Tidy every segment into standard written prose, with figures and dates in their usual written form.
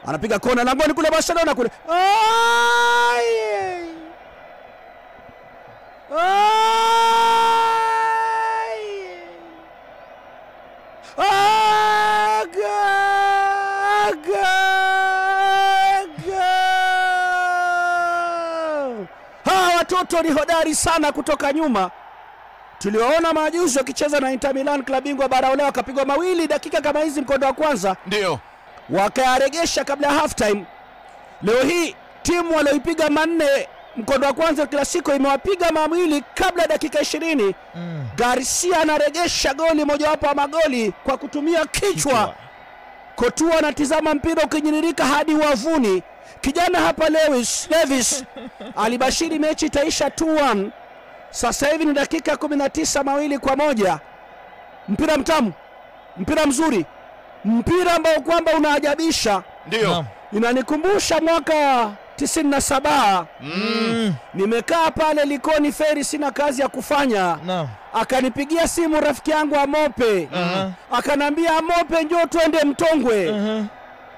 anapiga kona langoni kule Barcelona kule. Watoto ni hodari sana kutoka nyuma. Tuliwaona majuzi wakicheza na Inter Milan klabu bingwa bara Ulaya, wakapigwa mawili dakika kama hizi mkondo wa kwanza. Ndio. Wakaregesha kabla ya half time. Leo hii timu walioipiga manne mkondo wa kwanza Clasico imewapiga mawili kabla dakika 20. Garcia anaregesha goli moja wapo wa magoli kwa kutumia kichwa. Courtois anatizama mpira ukinyinirika hadi wavuni. Kijana hapa Levis alibashiri mechi itaisha 2-1. Sasa hivi ni dakika 19 2-1. Mpira mtamu, mpira mzuri, mpira ambao kwamba unaajabisha. Ndio. Inanikumbusha mwaka 97. Nimekaa pale Likoni Ferry, sina kazi ya kufanya. Akanipigia simu rafiki yangu Amope. Akanambia, Amope njoo twende Mtongwe.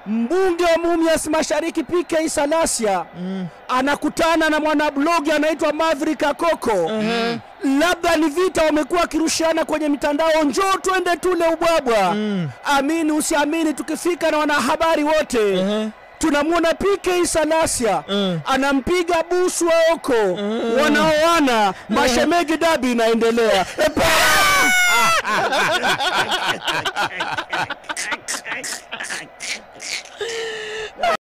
Mbunge wa Mumias Mashariki PK Salasia anakutana na mwanablogi anaitwa Maverick Akoko. Labda ni vita wamekuwa kirushiana kwenye mitandao, njoo twende tule ubwabwa. Amini usiamini, tukifika na wanahabari wote tunamuona PK Salasia anampiga busu Oko. Wanaoana mashemegi, dabi inaendelea.